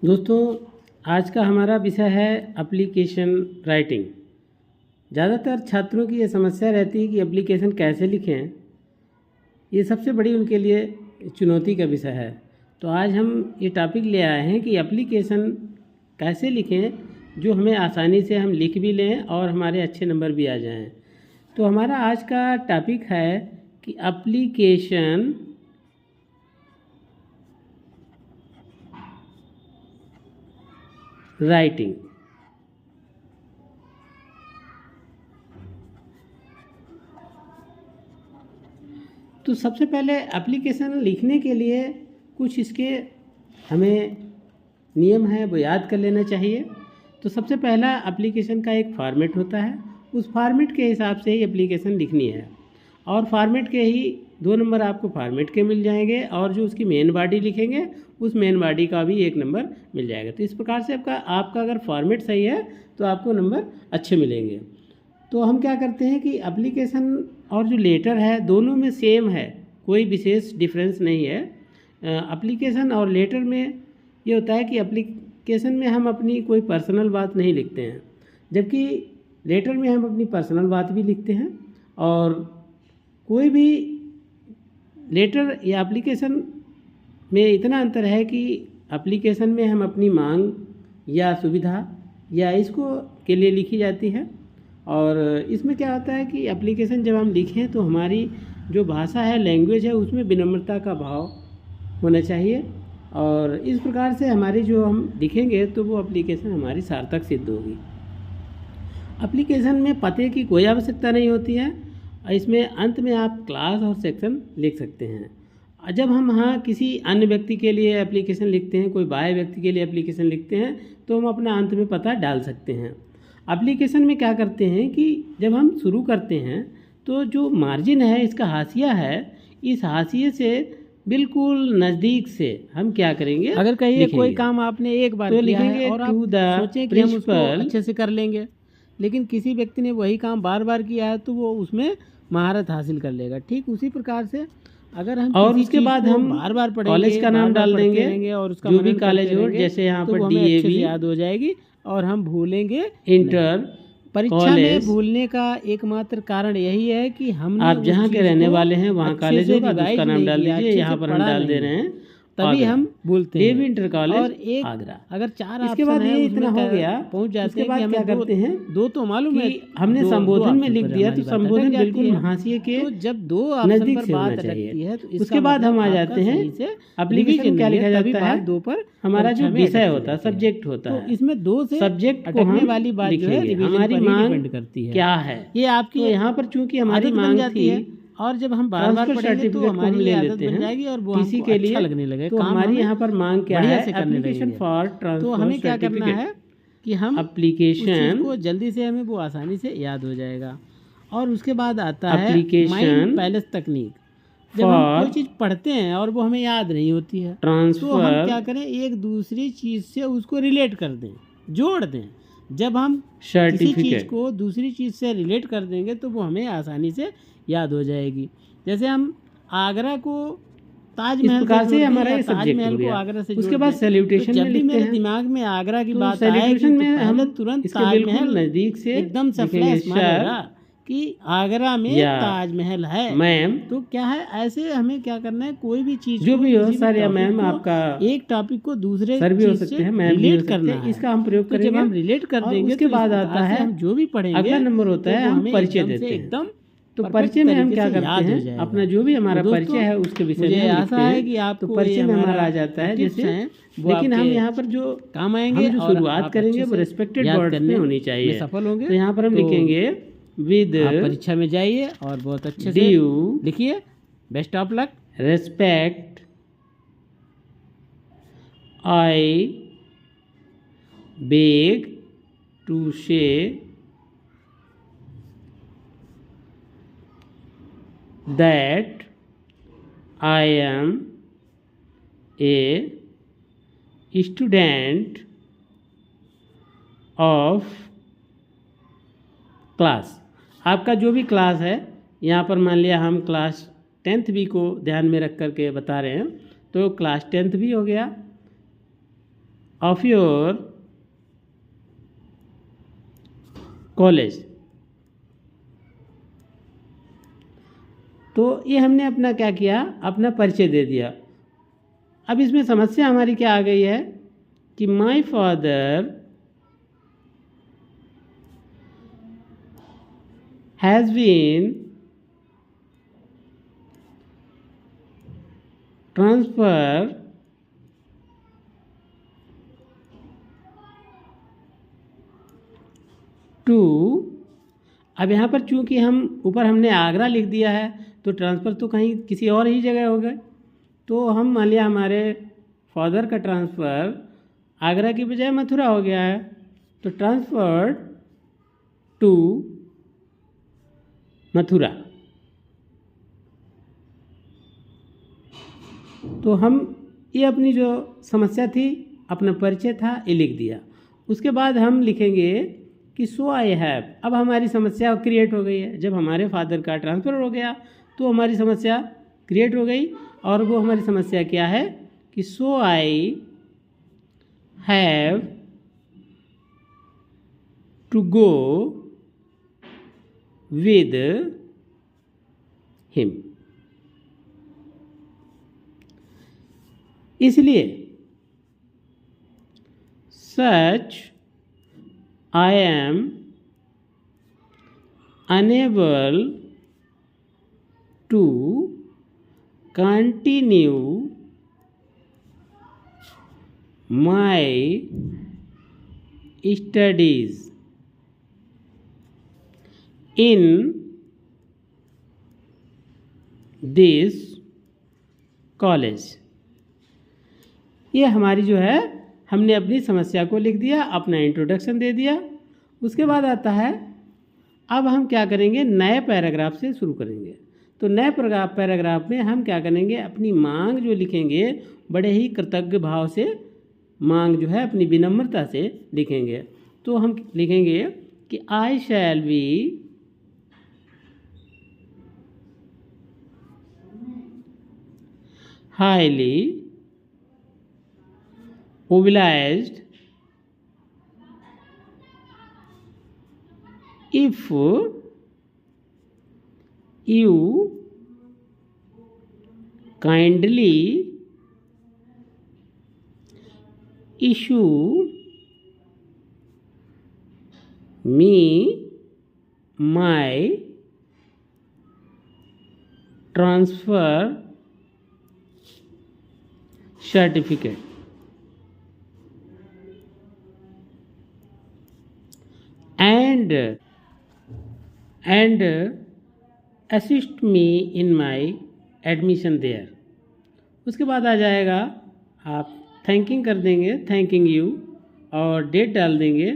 दोस्तों, आज का हमारा विषय है एप्लीकेशन राइटिंग। ज़्यादातर छात्रों की ये समस्या रहती है कि एप्लीकेशन कैसे लिखें। ये सबसे बड़ी उनके लिए चुनौती का विषय है। तो आज हम ये टॉपिक ले आए हैं कि एप्लीकेशन कैसे लिखें जो हमें आसानी से हम लिख भी लें और हमारे अच्छे नंबर भी आ जाएं। तो हमारा आज का टॉपिक है कि एप्लीकेशन राइटिंग। तो सबसे पहले एप्लीकेशन लिखने के लिए कुछ इसके हमें नियम है वो याद कर लेना चाहिए। तो सबसे पहला एप्लीकेशन का एक फॉर्मेट होता है, उस फॉर्मेट के हिसाब से ही एप्लीकेशन लिखनी है। और फॉर्मेट के ही 2 नंबर आपको फॉर्मेट के मिल जाएंगे और जो उसकी मेन बॉडी लिखेंगे उस मेन बॉडी का भी 1 नंबर मिल जाएगा। तो इस प्रकार से आपका अगर फॉर्मेट सही है तो आपको नंबर अच्छे मिलेंगे। तो हम क्या करते हैं कि एप्लीकेशन और जो लेटर है दोनों में सेम है, कोई विशेष डिफरेंस नहीं है। एप्लीकेशन और लेटर में ये होता है कि एप्लीकेशन में हम अपनी कोई पर्सनल बात नहीं लिखते हैं, जबकि लेटर में हम अपनी पर्सनल बात भी लिखते हैं। और कोई भी लेटर या एप्लीकेशन में इतना अंतर है कि एप्लीकेशन में हम अपनी मांग या सुविधा या इसको के लिए लिखी जाती है, और इसमें क्या होता है कि एप्लीकेशन जब हम लिखें तो हमारी जो भाषा है, लैंग्वेज है, उसमें विनम्रता का भाव होना चाहिए। और इस प्रकार से हमारी जो हम लिखेंगे तो वो एप्लीकेशन हमारी सार्थक सिद्ध होगी। एप्लीकेशन में पते की कोई आवश्यकता नहीं होती है। इसमें अंत में आप क्लास और सेक्शन लिख सकते हैं। जब हम हाँ किसी अन्य व्यक्ति के लिए एप्लीकेशन लिखते हैं, कोई बाह्य व्यक्ति के लिए एप्लीकेशन लिखते हैं, तो हम अपना अंत में पता डाल सकते हैं। एप्लीकेशन में क्या करते हैं कि जब हम शुरू करते हैं तो जो मार्जिन है, इसका हाशिया है, इस हाशिए से बिल्कुल नज़दीक से हम क्या करेंगे, अगर कहिए कोई काम आपने एक बार तो किया है लिखेंगे और आप सोचें कि हम उसको अच्छे से कर लेंगे, लेकिन किसी व्यक्ति ने वही काम बार बार किया है तो वो उसमें महारत हासिल कर लेगा। ठीक उसी प्रकार से अगर हम और उसके बाद हम बार बार पढ़ेंगे, कॉलेज का नाम डाल देंगे और उसका जो भी कॉलेज हो, जैसे यहाँ तो पर वो हमें अच्छे से DAV याद हो जाएगी और हम भूलेंगे। इंटर परीक्षा में भूलने का एकमात्र कारण यही है कि हमने आप जहाँ के रहने वाले हैं वहाँ कॉलेज होगा, उसका नाम डाल दीजिए। यहाँ पर हम डाल दे रहे हैं, तभी हम बोलते हैं DAV इंटर कॉलेज और एक आगरा। अगर 4 इसके बाद ये इतना हो गया, पहुंच जाते उसके हैं बाद कि क्या हमें करते हैं, 2 तो मालूम है, हमने संबोधन में लिख दिया तो संबोधन बिल्कुल हाँ हाशिए के तो जब 2 नजदीक पर से होना बात चाहिए। लगती है तो उसके बाद हम आ जाते हैं एप्लीकेशन क्या लिखा जाता है, 2 पर हमारा जो विषय होता है, सब्जेक्ट होता है। इसमें 2 से सब्जेक्ट को अटकने हम वाली बात जो है लिखेंगे, हमारी मांग करती है क्या है। ये आपकी तो यहाँ पर चूंकि हमारी आदत बन मांग जाती है थी, और जब हम बार बार पढ़ेंगे तो सर्टिफिकेट को हमारी हम ले आदत लेते बन हैं जाएगी और वो किसी हमको के लिए अच्छा लगने लगेगा। तो हमारी यहाँ पर मांग क्या है, से करने एप्लीकेशन लगेंगे। फॉर तो ट्रांसफर हमें क्या करना है कि हम एप्लीकेशन को जल्दी से हमें वो आसानी से याद हो जाएगा। और उसके बाद आता है एप्लीकेशन माइंड पैलेस तकनीक। जब हम कोई चीज़ पढ़ते हैं और वो हमें याद नहीं होती है तो हम क्या करें, एक दूसरी चीज़ से उसको रिलेट कर दें, जोड़ दें। जब हम किसी चीज़ को दूसरी चीज़ से रिलेट कर देंगे तो वो हमें आसानी से याद हो जाएगी। जैसे हम आगरा को ताजमहल से हमारा ये ताजमहल को आगरा से उसके बाद सैल्यूटेशन जब भी मेरे दिमाग में आगरा की बात आएगी में हम तुरंत ताजमहल नजदीक से एकदम से फ्लैश मारेगा कि आगरा में ताजमहल है मैम। तो क्या है, ऐसे हमें क्या करना है, कोई भी चीज जो भी हो सर या मैम, आपका एक टॉपिक को दूसरे सर भी हो सकते हैं, मैम रिलेट करना है, इसका हम प्रयोग करेंगे। जब हम रिलेट कर देंगे उसके बाद आता है हम जो भी पढ़ेंगे, अगला नंबर होता है हम परिचय देते हैं। एकदम तो परिचय में हम क्या करते हैं, अपना जो भी हमारा परिचय है उसके विषय में आशा है कि आप तो परिचय में हमारा आ जाता है जैसे। लेकिन हम यहाँ पर जो काम आएंगे, जो शुरुआत करेंगे वो रिस्पेक्टेड वर्ड्स में होनी चाहिए, सफल होंगे। तो यहाँ पर हम लिखेंगे विद, परीक्षा में जाइए और बहुत अच्छे से लिखिए, best of luck, respect, I beg to say that I am a student of class. आपका जो भी क्लास है, यहाँ पर मान लिया हम क्लास 10th भी को ध्यान में रख करके बता रहे हैं, तो क्लास 10th भी हो गया। Of your college. तो ये हमने अपना क्या किया, अपना परिचय दे दिया। अब इसमें समस्या हमारी क्या आ गई है कि my father has been transfer to. अब यहाँ पर चूंकि हम ऊपर हमने आगरा लिख दिया है तो ट्रांसफ़र तो कहीं किसी और ही जगह हो गए। तो हम मान लिया हमारे फादर का ट्रांसफ़र आगरा की बजाय मथुरा हो गया है, तो ट्रांसफर्ड टू मथुरा। तो हम ये अपनी जो समस्या थी, अपना परिचय था, ये लिख दिया। उसके बाद हम लिखेंगे कि सो आई हैव। अब हमारी समस्या क्रिएट हो गई है। जब हमारे फादर का ट्रांसफ़र हो गया तो हमारी समस्या क्रिएट हो गई, और वो हमारी समस्या क्या है कि so I have to go with him. इसलिए such I am unable to continue my studies in this college। ये हमारी जो है, हमने अपनी समस्या को लिख दिया, अपना इंट्रोडक्शन दे दिया। उसके बाद आता है, अब हम क्या करेंगे, नए पैराग्राफ से शुरू करेंगे। तो नए पैराग्राफ में हम क्या करेंगे, अपनी मांग जो लिखेंगे बड़े ही कृतज्ञ भाव से, मांग जो है अपनी विनम्रता से लिखेंगे। तो हम लिखेंगे कि I shall be highly obliged if you kindly issue me my transfer certificate and assist me in my admission there। उसके बाद आ जाएगा, आप थैंकिंग कर देंगे, थैंकिंग यू, और डेट डाल देंगे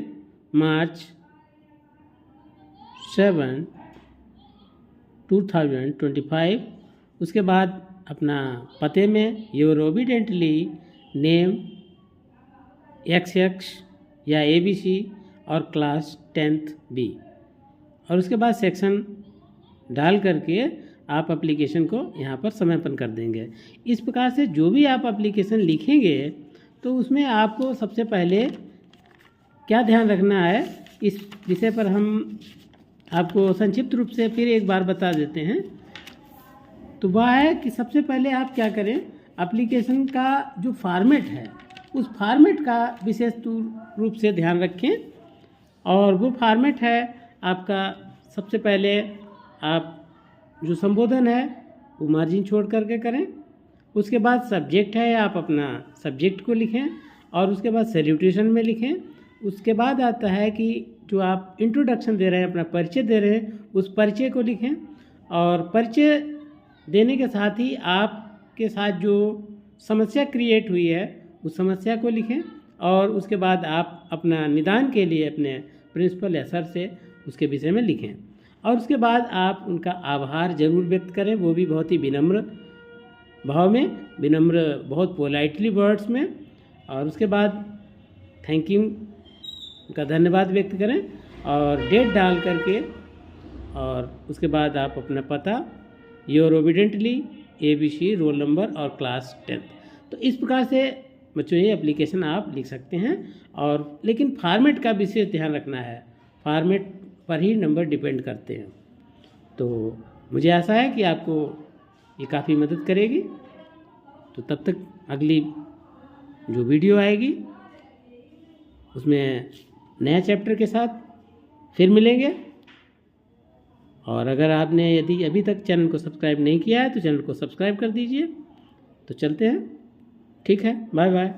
मार्च 7, 2025। उसके बाद अपना पते में योर ओबिडेंटली नेम XX या ABC और क्लास 10th B, और उसके बाद सेक्शन डाल करके आप एप्लीकेशन को यहाँ पर समापन कर देंगे। इस प्रकार से जो भी आप एप्लीकेशन लिखेंगे तो उसमें आपको सबसे पहले क्या ध्यान रखना है, इस विषय पर हम आपको संक्षिप्त रूप से फिर एक बार बता देते हैं। तो वह है कि सबसे पहले आप क्या करें, एप्लीकेशन का जो फॉर्मेट है उस फॉर्मेट का विशेष रूप से ध्यान रखें। और वो फॉर्मेट है आपका, सबसे पहले आप जो संबोधन है वो मार्जिन छोड़ करके करें। उसके बाद सब्जेक्ट है, आप अपना सब्जेक्ट को लिखें, और उसके बाद सैल्यूटेशन में लिखें। उसके बाद आता है कि जो आप इंट्रोडक्शन दे रहे हैं, अपना परिचय दे रहे हैं, उस परिचय को लिखें। और परिचय देने के साथ ही आपके साथ जो समस्या क्रिएट हुई है उस समस्या को लिखें। और उसके बाद आप अपना निदान के लिए अपने प्रिंसिपल या सर से उसके विषय में लिखें। और उसके बाद आप उनका आभार जरूर व्यक्त करें, वो भी बहुत ही विनम्र भाव में, विनम्र बहुत पोलाइटली वर्ड्स में। और उसके बाद थैंक यू का धन्यवाद व्यक्त करें और डेट डाल करके, और उसके बाद आप अपना पता, your obediently ABC, roll number और क्लास 10th। तो इस प्रकार से बच्चों ये एप्लीकेशन आप लिख सकते हैं। और लेकिन फॉर्मेट का विशेष ध्यान रखना है, फॉर्मेट पर ही नंबर डिपेंड करते हैं। तो मुझे आशा है कि आपको ये काफ़ी मदद करेगी। तो तब तक अगली जो वीडियो आएगी उसमें नया चैप्टर के साथ फिर मिलेंगे। और अगर आपने यदि अभी तक चैनल को सब्सक्राइब नहीं किया है तो चैनल को सब्सक्राइब कर दीजिए। तो चलते हैं, ठीक है, बाय बाय।